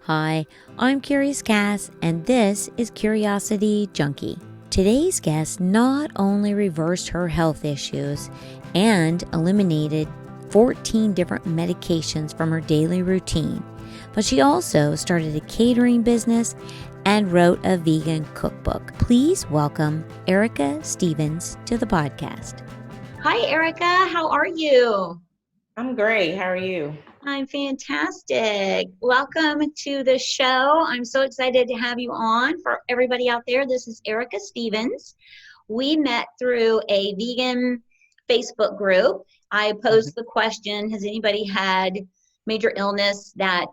Hi, I'm Curious Cass, and this is Curiosity Junkie. Today's guest not only reversed her health issues and eliminated 14 different medications from her daily routine, but she also started a catering business and wrote a vegan cookbook. Please welcome Erica Stevens to the podcast. Hi, Erica. How are you? I'm great. How are you? I'm fantastic. Welcome to the show. I'm so excited to have you on. For everybody out there, this is Erica Stevens. We met through a vegan Facebook group. I posed the question, has anybody had major illness that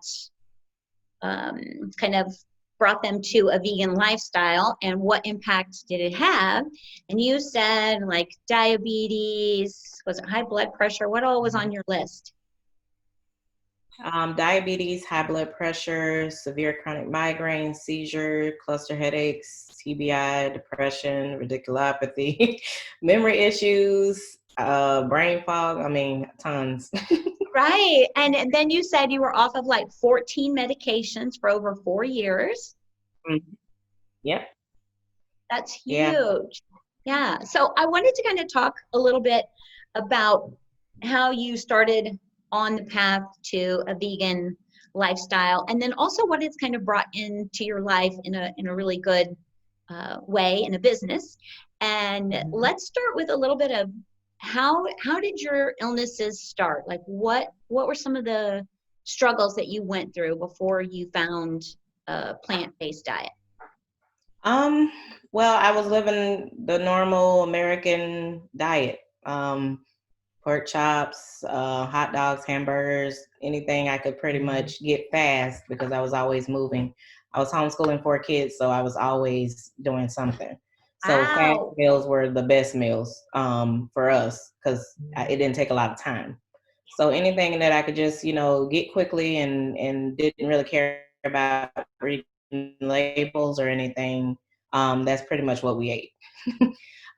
kind of brought them to a vegan lifestyle, and what impact did it have? And you said like diabetes, was it high blood pressure? What all was on your list? Diabetes, high blood pressure, severe chronic migraines, seizure, cluster headaches, TBI, depression, radiculopathy, memory issues, brain fog. I mean, tons. Right. And then you said you were off of like 14 medications for over 4 years. Yep. That's Yeah. huge. Yeah. So I wanted to kind of talk a little bit about how you started on the path to a vegan lifestyle, and then also what it's kind of brought into your life in a really good way in a business. And let's start with a little bit of how did your illnesses start? Like what were some of the struggles that you went through before you found a plant-based diet? Um, well, I was living the normal American diet. Pork chops, hot dogs, hamburgers, anything I could pretty much get fast because I was always moving. I was homeschooling 4 kids, so I was always doing something. So fast Wow. meals were the best meals for us because it didn't take a lot of time. So anything that I could just, get quickly and didn't really care about reading labels or anything, that's pretty much what we ate.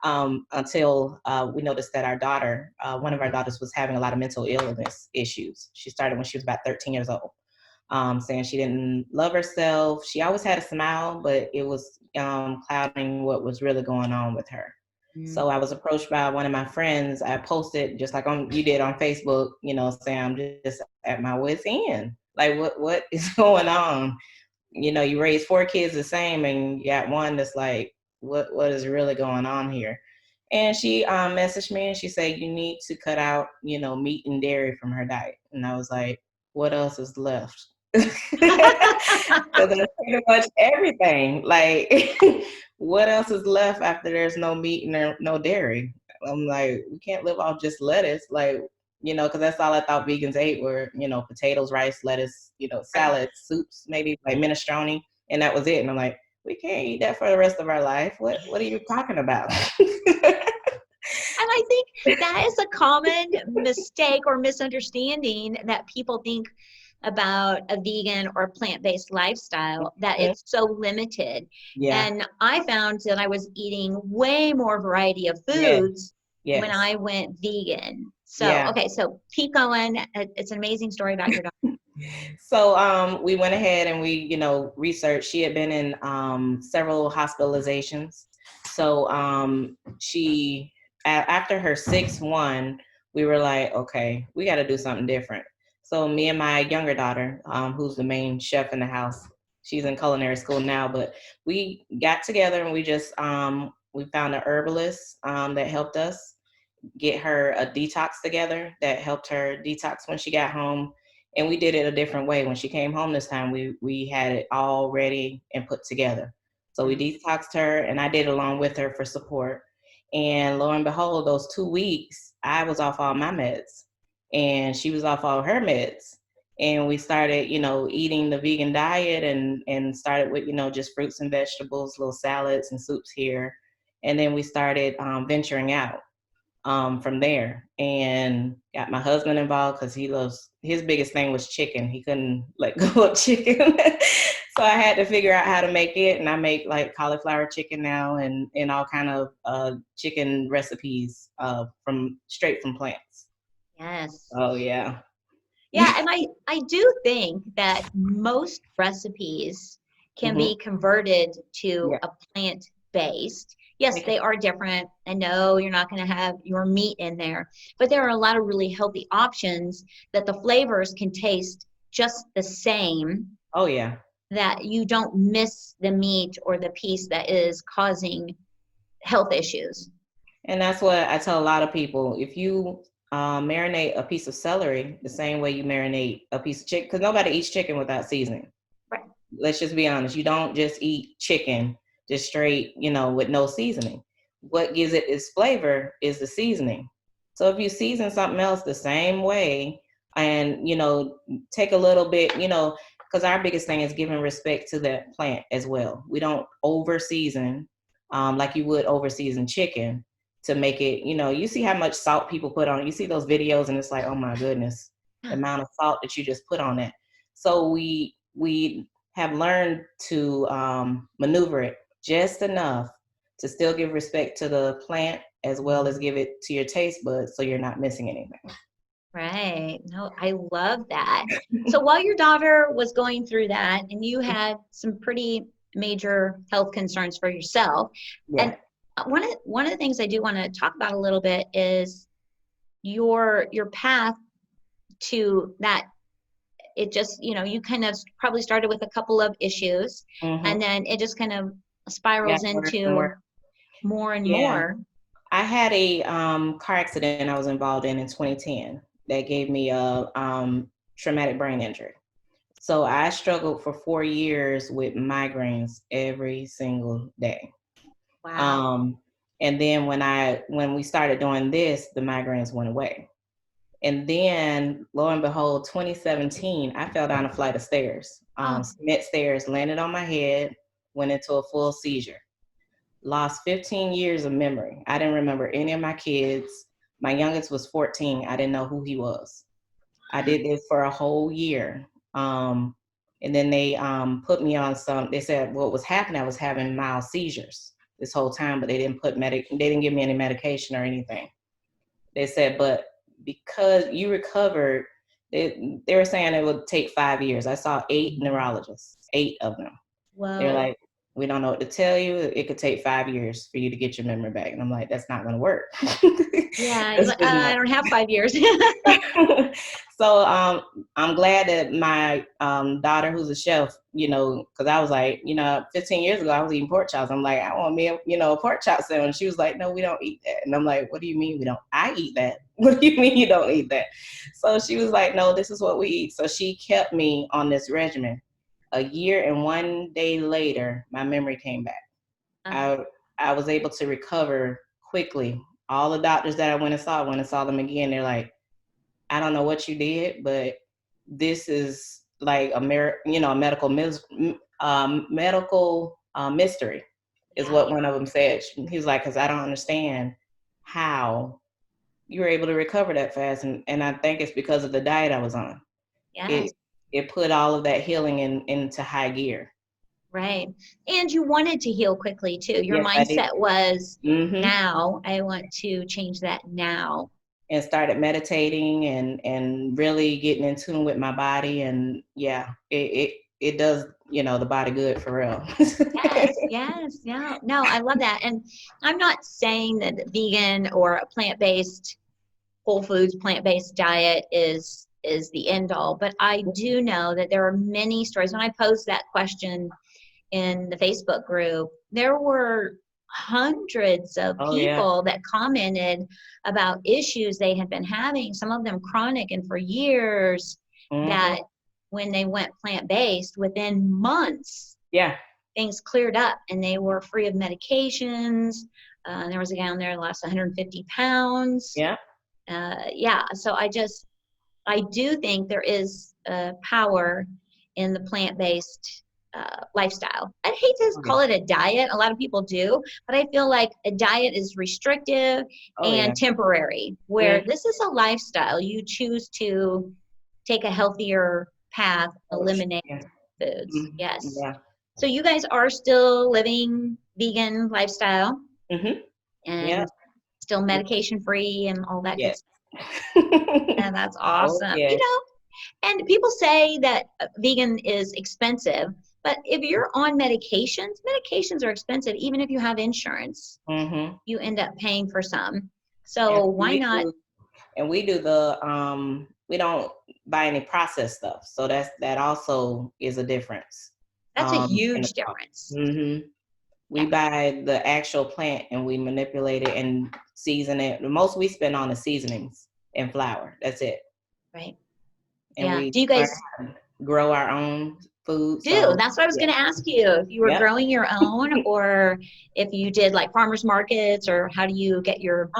Until we noticed that our daughter, one of our daughters, was having a lot of mental illness issues. She started when she was about 13 years old, saying she didn't love herself. She always had a smile, but it was clouding what was really going on with her. So I was approached by one of my friends. I posted just like you did on Facebook, saying I'm just at my wit's end. Like what is going on? You raise 4 kids the same, and you got one that's like, what is really going on here? And she messaged me and she said, you need to cut out, meat and dairy from her diet. And I was like, what else is left? So that's pretty much everything. Like, what else is left after there's no meat and no dairy? I'm like, we can't live off just lettuce. Like, because that's all I thought vegans ate were, potatoes, rice, lettuce, salads, soups, maybe like minestrone. And that was it. And I'm like, we can't eat that for the rest of our life. What are you talking about? And I think that is a common mistake or misunderstanding that people think about a vegan or plant-based lifestyle, that it's so limited. Yeah. And I found that I was eating way more variety of Yes. foods when Yes. I went vegan. So, Yeah. okay, so keep going. It's an amazing story about your daughter. So we went ahead and we, researched. She had been in several hospitalizations. So after her sixth one, we were like, okay, we got to do something different. So me and my younger daughter, who's the main chef in the house, she's in culinary school now, but we got together and we just we found a herbalist that helped us get her a detox together that helped her detox when she got home. And we did it a different way. When she came home this time, we had it all ready and put together. So we detoxed her, and I did it along with her for support. And lo and behold, those 2 weeks, I was off all my meds, and she was off all her meds. And we started, eating the vegan diet, and started with, just fruits and vegetables, little salads and soups here. And then we started venturing out from there, and got my husband involved because his biggest thing was chicken. He couldn't let go of chicken. So I had to figure out how to make it, and I make like cauliflower chicken now and all kind of chicken recipes from straight from plants. Yes. Oh yeah. Yeah, and I do think that most recipes can Hmm. be converted to Yeah. a plant-based. Yes, Okay. they are different. I know you're not going to have your meat in there, but there are a lot of really healthy options that the flavors can taste just the same, Oh yeah. that you don't miss the meat or the piece that is causing health issues. And that's what I tell a lot of people. If you marinate a piece of celery the same way you marinate a piece of chicken, because nobody eats chicken without seasoning. Right. Let's just be honest. You don't just eat chicken just straight, with no seasoning. What gives it its flavor is the seasoning. So if you season something else the same way and, take a little bit, because our biggest thing is giving respect to the plant as well. We don't over season like you would over season chicken to make it, you see how much salt people put on it. You see those videos and it's like, oh my goodness, the amount of salt that you just put on it. So we have learned to maneuver it just enough to still give respect to the plant as well as give it to your taste buds so you're not missing anything. Right. No, I love that. So while your daughter was going through that and you had some pretty major health concerns for yourself, Yeah. and one of the things I do want to talk about a little bit is your path to that. It just, you kind of probably started with a couple of issues Mm-hmm. and then it just kind of Yeah. spirals into more and Yeah. more. I had a car accident I was involved in 2010 that gave me a traumatic brain injury. So I struggled for 4 years with migraines every single day. Wow. Um, and then when we started doing this, the migraines went away. And then lo and behold, 2017, I fell down a flight of stairs, Oh, cement stairs, landed on my head, went into a full seizure. Lost 15 years of memory. I didn't remember any of my kids. My youngest was 14. I didn't know who he was. I did this for a whole year. And then they put me on they said what was happening, I was having mild seizures this whole time, but they didn't give me any medication or anything. They said, but because you recovered, they were saying it would take 5 years. I saw 8 neurologists, 8 of them. They're whoa. like, we don't know what to tell you. It could take 5 years for you to get your memory back. And I'm like, that's not going to work. Yeah, you're That's like, just not. I don't have 5 years. So I'm glad that my daughter, who's a chef, because I was like, 15 years ago, I was eating pork chops. I'm like, I want me, a pork chop sandwich. She was like, no, we don't eat that. And I'm like, what do you mean we don't? I eat that. What do you mean you don't eat that? So she was like, no, this is what we eat. So she kept me on this regimen. A year and 1 day later, my memory came back. I I was able to recover quickly. All the doctors that I went and saw them again. They're like, I don't know what you did, but this is like a medical mystery, is Yeah. what one of them said. He was like, because I don't understand how you were able to recover that fast, and I think it's because of the diet I was on. Yes. It it put all of that healing into high gear. Right. And you wanted to heal quickly too. Your Yes, I did. mindset was Hmm. now, I want to change that now. And started meditating and really getting in tune with my body, and yeah, it does the body good for real. Yes, yes, yeah. No, I love that. And I'm not saying that vegan or a plant-based, whole foods, plant-based diet is the end all, but I do know that there are many stories. When I posed that question in the Facebook group, there were hundreds of Oh yeah. people that commented about issues they had been having, some of them chronic and for years, Hmm. that when they went plant-based, within months, Yeah. things cleared up and they were free of medications. There was a guy on there that lost 150 pounds. Yeah. Yeah, so I do think there is power in the plant-based lifestyle. I hate to Oh yeah. call it a diet. A lot of people do, but I feel like a diet is restrictive Oh yeah. and temporary, where Mm. this is a lifestyle. You choose to take a healthier path, eliminate Yeah. foods. Mm. Yes. Yeah. So you guys are still living vegan lifestyle Hmm. Yeah. and still medication free and all that good Yes. stuff. And that's Oh awesome. yes. And people say that vegan is expensive, but if you're on medications are expensive. Even if you have insurance, Mm-hmm. you end up paying for some. And So why we not? do, and we do the we don't buy any processed stuff, so that also is a difference. That's a In the huge cost. difference. Mm-hmm. We Yeah, buy the actual plant and we manipulate it and season it. The most we spend on is seasonings and flour. That's it. right. And Yeah. we Do you learn guys how to grow our own food. do? So That's what I was yeah. going to ask you. If you were Yep. growing your own, or if you did like farmers markets, or how do you get your?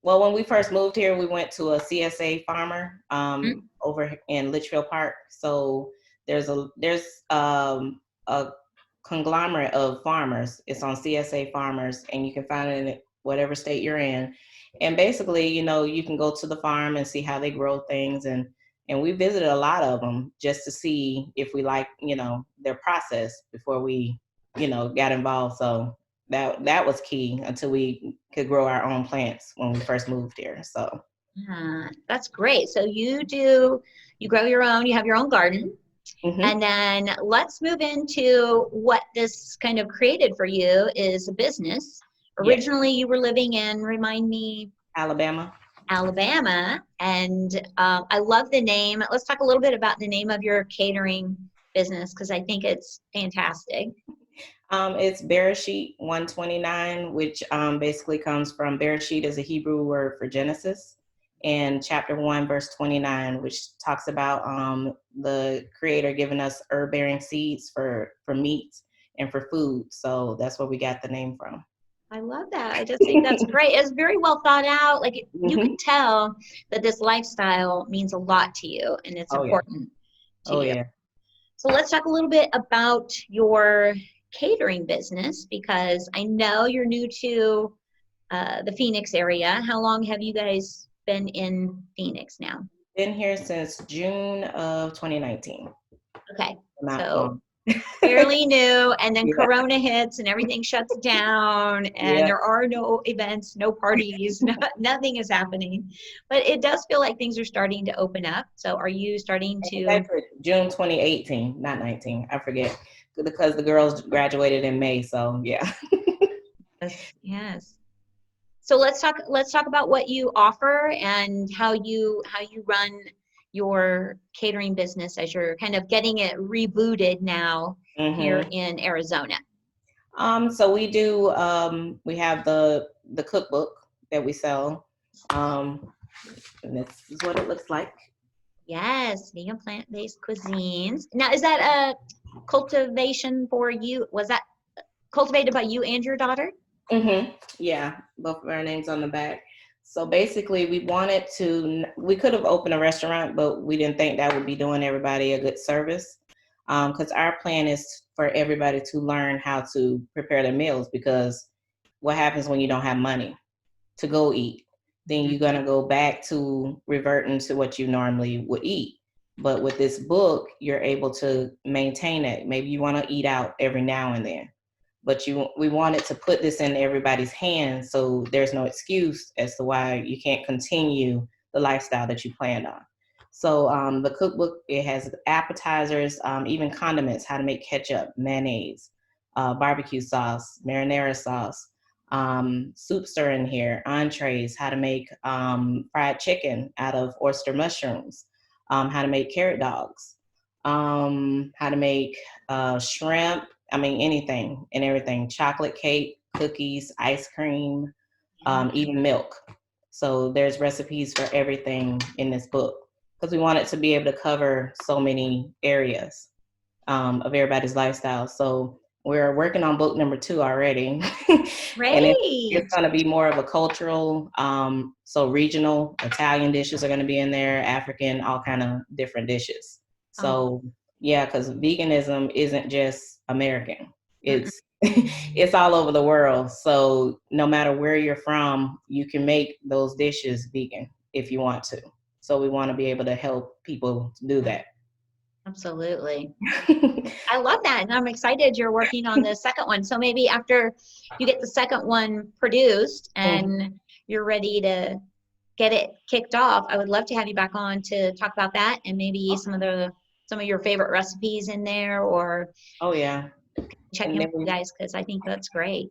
Well, when we first moved here, we went to a CSA farmer Mm, over in Litchfield Park. So there's a conglomerate of farmers. It's on CSA Farmers, and you can find it in whatever state you're in. And basically, you can go to the farm and see how they grow things, and we visited a lot of them just to see if we like, their process before we, got involved. So that was key until we could grow our own plants when we first moved here. So that's great. So you grow your own, you have your own garden. mhm. And then let's move into what this kind of created for you is a business. Yes, Originally, you were living in, remind me, Alabama. Alabama. And I love the name. Let's talk a little bit about the name of your catering business because I think it's fantastic. It's Bereshit 129, which basically comes from Bereshit is a Hebrew word for Genesis, and chapter 1, verse 29, which talks about the Creator giving us herb-bearing seeds for meat and for food. So that's where we got the name from. I love that. I just think that's great. It's very well thought out. Like you Hmm. could tell that this lifestyle means a lot to you and it's Oh yeah. important to Oh you. yeah. So let's talk a little bit about your catering business because I know you're new to the Phoenix area. How long have you guys been in Phoenix now? Been here since June of 2019. Okay, Not so long. fairly new, and then Yeah. Corona hits and everything shuts down, and Yeah. there are no events, no parties, nothing is happening. But it does feel like things are starting to open up. So are you starting to? Actually, June 2018, not 19. I forget because the girls graduated in May. So yeah. Yes, yes. So let's talk about what you offer and how you run your catering business as you're kind of getting it rebooted now here Hmm. in Arizona. So we have the cookbook that we sell. And this is what it looks like. Yes, vegan plant-based cuisines. Now, is that a cultivation for you? Was that cultivated by you and your daughter? Yeah, both of our names on the back. So basically, we could have opened a restaurant, but we didn't think that would be doing everybody a good service. Because our plan is for everybody to learn how to prepare their meals. Because what happens when you don't have money to go eat? Then Mhm. you're gonna go back to reverting to what you normally would eat. But with this book, you're able to maintain it. Maybe you want to eat out every now and then, but we wanted to put this in everybody's hands so there's no excuse as to why you can't continue the lifestyle that you planned on. So the cookbook, it has appetizers, even condiments, how to make ketchup, mayonnaise, barbecue sauce, marinara sauce, soups are in here, entrees, how to make fried chicken out of oyster mushrooms, how to make carrot dogs, how to make shrimp, I mean, anything and everything, chocolate cake, cookies, ice cream, even milk. So there's recipes for everything in this book because we wanted to be able to cover so many areas of everybody's lifestyle. So we're working on book number 2 already. And it's Great. going to be more of a cultural, so regional Italian dishes are going to be in there, African, all kind of different dishes. Oh, So yeah, because veganism isn't just American. mm-mm. It's it's all over the world. So no matter where you're from, you can make those dishes vegan if you want to. So we want to be able to help people do that. Absolutely. I love that. And I'm excited you're working on the second one. So maybe after you get the second one produced Mhm. and you're ready to get it kicked off, I would love to have you back on to talk about that and maybe some of your favorite recipes in there, or Oh yeah. check And in then with you guys because I think that's great.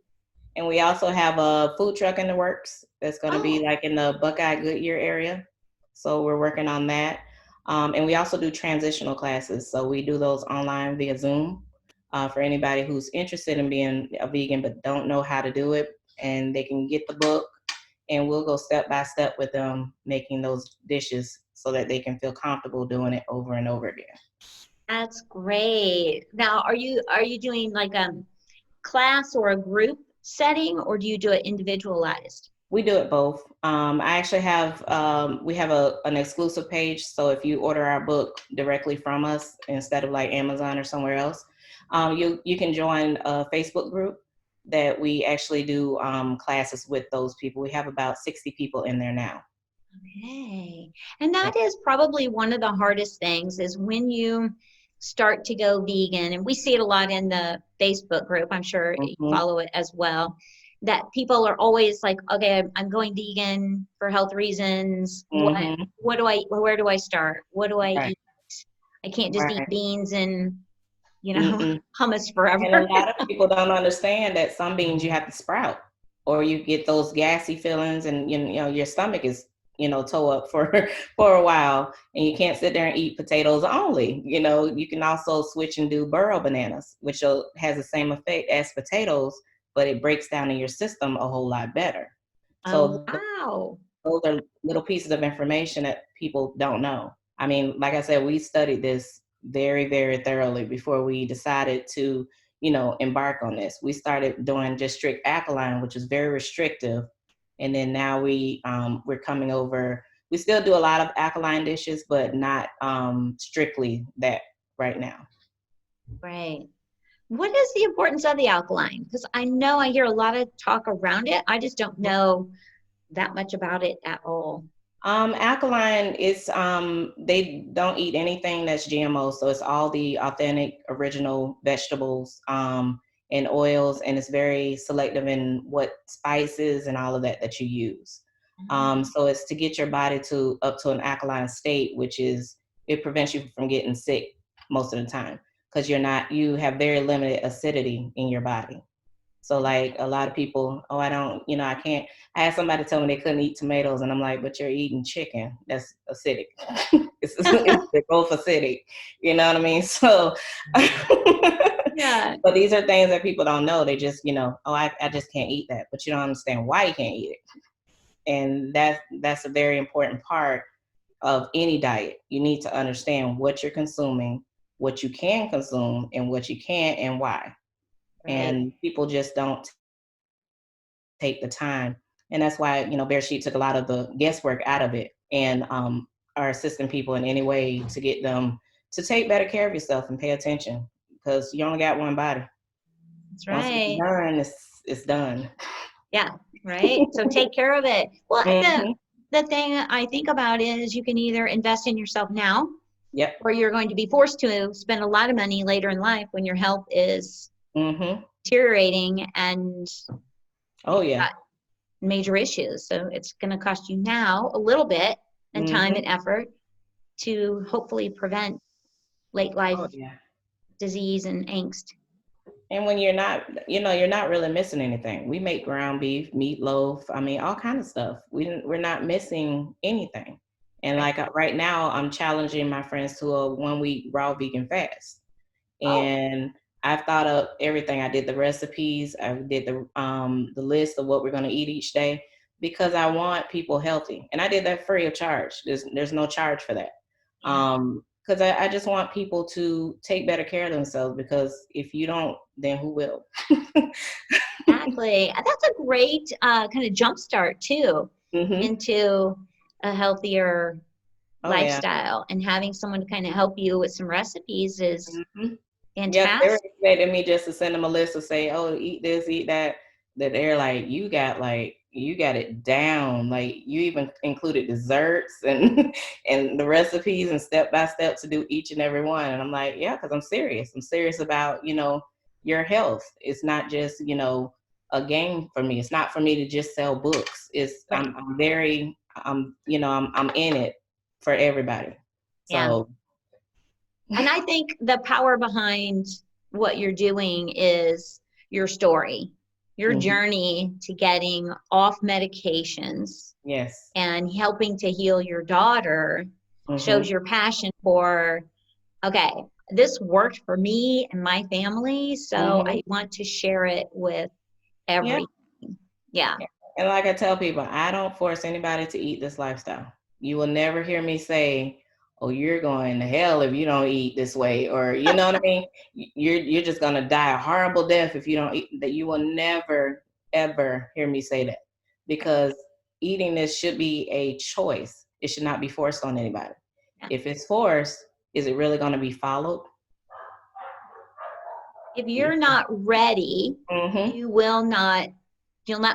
we also have a food truck in the works that's going to be Oh, like in the Buckeye Goodyear area. So we're working on that. And we also do transitional classes. So we do those online via Zoom for anybody who's interested in being a vegan but don't know how to do it. And they can get the book and we'll go step by step with them making those dishes so that they can feel comfortable doing it over and over again. that's great. Now, are you doing like a class or a group setting, or do you do it individualized? We do it both. I actually have we have an exclusive page. So if you order our book directly from us instead of like Amazon or somewhere else, you can join a Facebook group that we actually do classes with those people. We have about 60 people in there now. Okay. And that is probably one of the hardest things is when you start to go vegan, and we see it a lot in the Facebook group. I'm sure you Mm-hmm. follow it as well, that people are always like, okay, I'm going vegan for health reasons. Mm-hmm. Where do I start? What do I Right. eat? I can't just eat Right. beans and, Mm-mm. hummus And a forever. lot of people don't understand that some beans you have to sprout, or you get those gassy feelings, and you know your stomach is toe up for for a while, and you can't sit there and eat potatoes only. You can also switch and do burro bananas, which has the same effect as potatoes, but it breaks down in your system a whole lot better. Oh, So wow. those are little pieces of information that people don't know. I mean, like I said, we studied this very, very thoroughly before we decided to, embark on this. We started doing just strict alkaline, which is very restrictive, and then now we're coming over. We still do a lot of alkaline dishes, but not strictly that right now. Right. What is the importance of the alkaline? Because I know I hear a lot of talk around it. I just don't know that much about it at all. Alkaline is they don't eat anything that's GMO, so it's all the authentic, original vegetables and oils, and it's very selective in what spices and all of that you use. So it's to get your body to up to an alkaline state, which is it prevents you from getting sick most of the time because you have very limited acidity in your body. So like a lot of people, oh, I don't, I can't. I had somebody tell me they couldn't eat tomatoes, and I'm like, but you're eating chicken. That's acidic. They're both acidic. You know what I mean? So, Yeah, but these are things that people don't know. They just, oh, I just can't eat that. But you don't understand why you can't eat it, and that's a very important part of any diet. You need to understand what you're consuming, what you can consume, and what you can't, and why. right. And people just don't take the time. And that's why, Bear Sheep took a lot of the guesswork out of it and are assisting people in any way to get them to take better care of yourself and pay attention because you only got one body. That's Once it's right. done, it's done. Yeah, right. So take care of it. Well, Mm-hmm. the thing I think about is you can either invest in yourself now, Yep. or you're going to be forced to spend a lot of money later in life when your health is Mm-hmm. deteriorating and Oh, yeah. got major issues. So it's going to cost you now a little bit and time Mm-hmm. and effort to hopefully prevent late life Oh, yeah. disease and angst. And when you're not really missing anything. We make ground beef, meatloaf, I mean, all kind of stuff. We're not missing anything. And Right. like right now, I'm challenging my friends to a 1 week raw vegan fast. Oh, And I've thought of everything. I did the recipes. I did the list of what we're going to eat each day because I want people healthy. And I did that free of charge. There's no charge for that. yeah, Because I just want people to take better care of themselves because if you don't, then who will? exactly. That's a great kind of jump start too Hmm. into a healthier Oh yeah. lifestyle, and having someone to kind of help you with some recipes is Hmm. Yep, they were fantastic. expecting me just to send them a list to say, "Oh, eat this, eat that." That they're you got it down. Like you even included desserts and and the recipes and step by step to do each and every one. And I'm like, yeah, because I'm serious. I'm serious about your health. It's not just a game for me. It's not for me to just sell books. Right. I'm very I'm in it for everybody. Yeah. So And I think the power behind what you're doing is your story, your mhm, journey to getting off medications yes. and helping to heal your daughter Hmm. shows your passion for, okay, this worked for me and my family, so Hmm. I want to share it with Yeah. every, yeah. And like I tell people, I don't force anybody to eat this lifestyle. You will never hear me say, "Oh, you're going to hell if you don't eat this way," or you know what I mean. You're just gonna die a horrible death if you don't eat. That you will never ever hear me say that, because eating this should be a choice. It should not be forced on anybody. Yeah. If it's forced, is it really going to be followed? If you're not ready, Mm-hmm. you'll not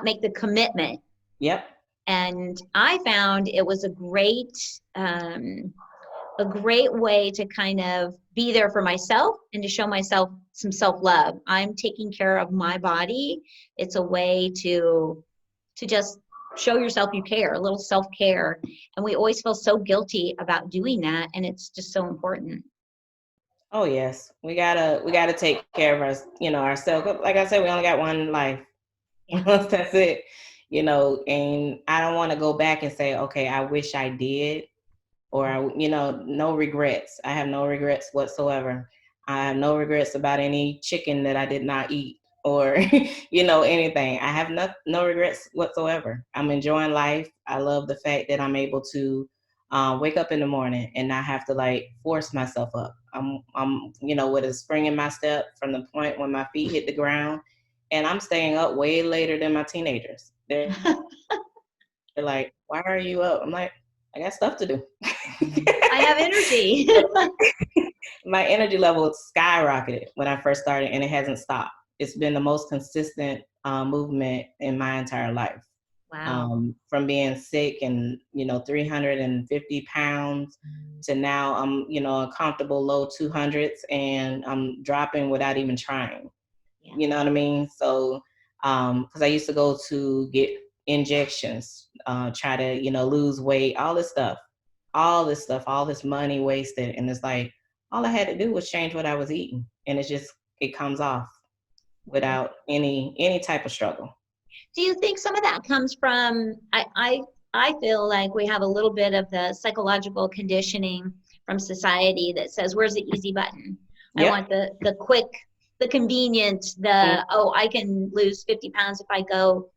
make the commitment. Yep. And I found it was a great way to kind of be there for myself and to show myself some self-love. I'm taking care of my body. It's a way to just show yourself you care, a little self-care. And we always feel so guilty about doing that, and it's just so important. Oh yes, we gotta take care of ourselves. Like I said, we only got one life. Yeah. That's it. And I don't want to go back and say, okay, I wish I did, or no regrets. I have no regrets whatsoever. I have no regrets about any chicken that I did not eat, or anything. I have no regrets whatsoever. I'm enjoying life. I love the fact that I'm able to wake up in the morning and not have to like force myself up. I'm with a spring in my step from the point when my feet hit the ground, and I'm staying up way later than my teenagers. They're like, "Why are you up?" I'm like, "I got stuff to do." I have energy. My energy level skyrocketed when I first started, and it hasn't stopped. It's been the most consistent movement in my entire life. Wow. From being sick and 350 pounds to now I'm a comfortable low 200s, and I'm dropping without even trying. Yeah. You know what I mean? So, because I used to go to get injections, try to, lose weight, all this money wasted. And it's like, all I had to do was change what I was eating. And it comes off without any type of struggle. Do you think some of that comes from, I feel like we have a little bit of the psychological conditioning from society that says, where's the easy button? I Yep. want the quick, the convenient, Mm. oh, I can lose 50 pounds if I go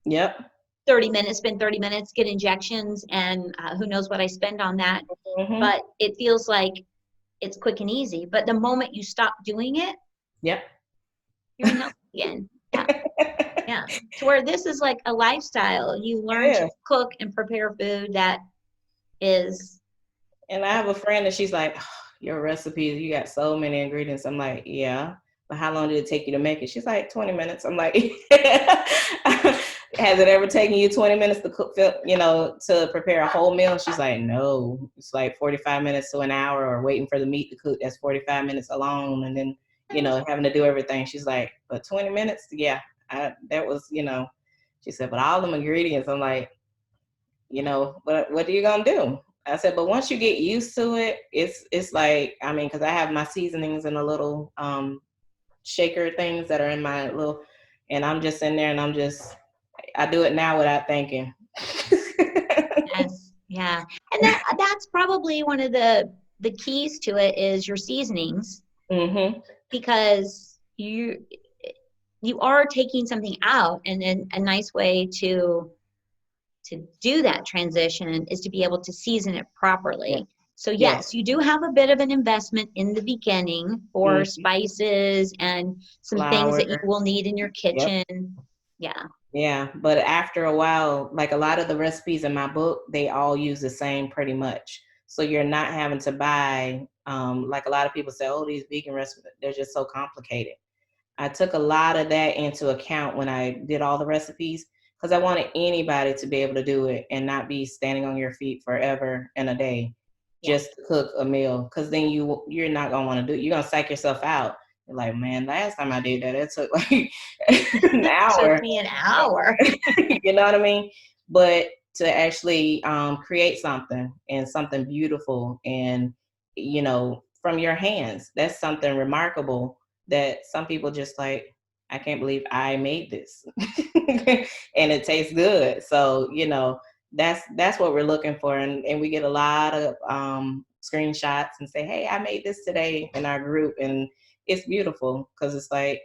Yep. 30 minutes, spend 30 minutes, get injections, and who knows what I spend on that. Hmm. But it feels like it's quick and easy. But the moment you stop doing it, Yep. you're in health again. Yeah. Yeah. To where this is like a lifestyle. You learn to Yeah. cook and prepare food that is, And I have a friend, and she's like, "Oh, your recipes, you got so many ingredients." I'm like, "Yeah, but how long did it take you to make it?" She's like, 20 minutes. I'm like, "Has it ever taken you 20 minutes to cook, to prepare a whole meal?" She's like, "No, it's like 45 minutes to an hour, or waiting for the meat to cook. That's 45 minutes alone. And then, having to do everything." She's like, "But 20 minutes? Yeah, that was, she said, "But all them ingredients." I'm like, what are you gonna do? I said, but once you get used to it, it's like, I mean, because I have my seasonings in a little shaker things that are in my little, and I'm just in there, and I do it now without thinking. yes, yeah. And that's probably one of the keys to it is your seasonings, Hmm. because you are taking something out, and then a nice way to do that transition is to be able to season it Yeah. properly. So Yes. yes, you do have a bit of an investment in the beginning for Hmm. spices and some things Flour. that you will need in your Yep. kitchen. Yeah. Yeah, but after a while, like a lot of the recipes in my book, they all use the same pretty much. So you're not having to buy, like a lot of people say, oh, these vegan recipes, they're just so complicated. I took a lot of that into account when I did all the recipes, because I wanted anybody to be able to do it and not be standing on your feet forever and a day Yeah. just to cook a meal. Because then you're not gonna want to do it. You're gonna psych yourself out. You're like, man, last time I did that, it took like an Took hour. me an hour. You know what I mean? But to actually create something and something beautiful and, from your hands. That's something remarkable that some people just like, I can't believe I made this. And it tastes good. So, that's what we're looking for. And we get a lot of screenshots and say, hey, I made this today in our group. And it's beautiful because it's like,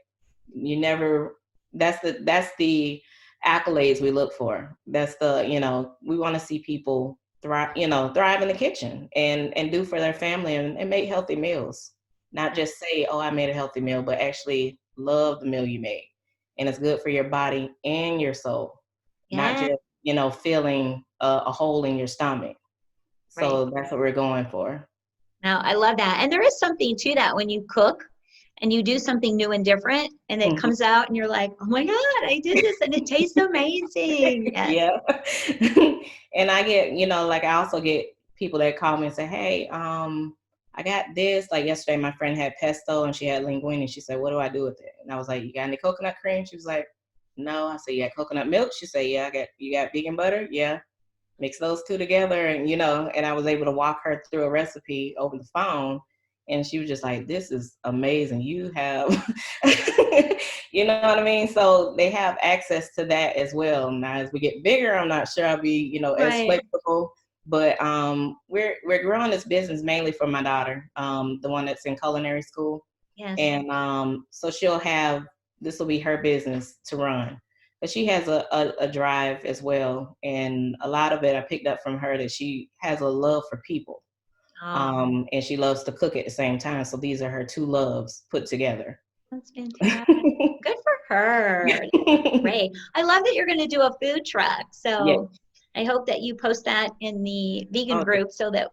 you never, that's the accolades we look for. That's we want to see people thrive in the kitchen and do for their family and make healthy meals. Not just say, oh, I made a healthy meal, but actually love the meal you made. And it's good for your body and your soul, not Yeah. just, feeling a hole in your stomach. Right. So that's what we're going for. Now, I love that. And there is something to that when you cook and you do something new and different and it comes out and you're like, oh my God, I did this and it tastes amazing. Yes. Yeah. And I get, like I also get people that call me and say, hey, I got this. Like yesterday, my friend had pesto and she had linguine and she said, what do I do with it? And I was like, you got any coconut cream? She was like, no. I said, you got coconut milk? She said, yeah, you got vegan butter? Yeah. Mix those two together. And I was able to walk her through a recipe over the phone. And she was just like, this is amazing. You have, you know what I mean? So they have access to that as well. Now, as we get bigger, I'm not sure I'll be, as Right. flexible. But we're growing this business mainly for my daughter, the one that's in culinary school. Yes. And so this will be her business to run. But she has a drive as well. And a lot of it I picked up from her that she has a love for people. Oh, And she loves to cook at the same time. So these are her two loves put together. that's fantastic. Good for her. Great. I love that you're going to do a food truck. Yeah. So I hope that you post that in the vegan Okay. group so that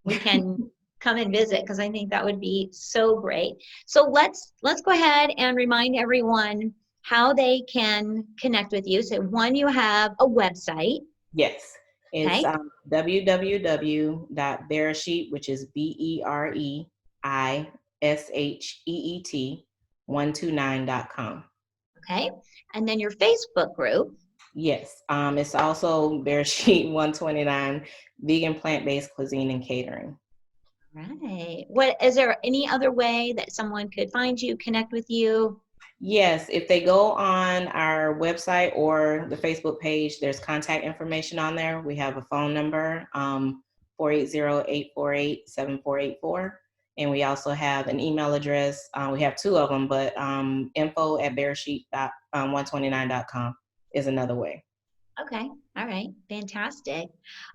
we can come and visit because I think that would be so great. So let's go ahead and remind everyone how they can connect with you. So one, you have a website. Yes. It's Okay. www.beresheet, which is BEREISHEET 129.com. Okay. And then your Facebook group. Yes. It's also Beresheet 129 Vegan Plant-Based Cuisine and Catering. Right. What is there any other way that someone could find you, connect with you? Yes, if they go on our website or the Facebook page, there's contact information on there. We have a phone number, 480-848-7484. And we also have an email address. We have two of them, but info@beresheet.129.com is another way. Okay. All right. Fantastic.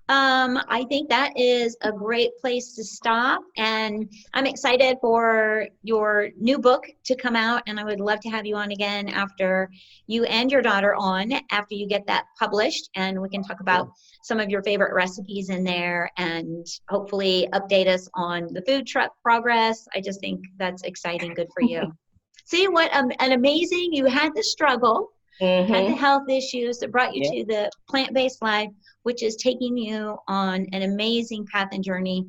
I think that is a great place to stop. And I'm excited for your new book to come out. And I would love to have you on again after you and your daughter after you get that published. And we can talk about some of your favorite recipes in there and hopefully update us on the food truck progress. I just think that's exciting. Good for you. See what an amazing, you had the struggle. Had the health issues that brought you to the plant-based life, which is taking you on an amazing path and journey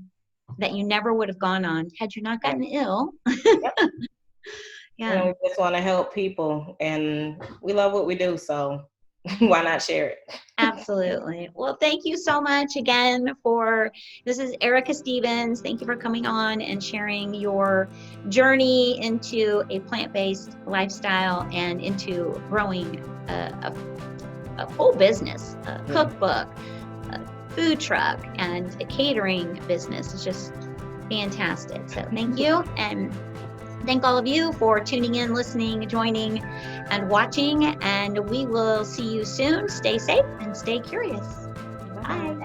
that you never would have gone on had you not gotten ill. Yeah. We just want to help people and we love what we do. So why not share it? Absolutely. Well, thank you so much again this is Erica Stevens. Thank you for coming on and sharing your journey into a plant-based lifestyle and into growing a full business, a cookbook, a food truck, and a catering business. It's just fantastic. So thank you. And thank all of you for tuning in, listening, joining, and watching. And we will see you soon. Stay safe and stay curious. Bye.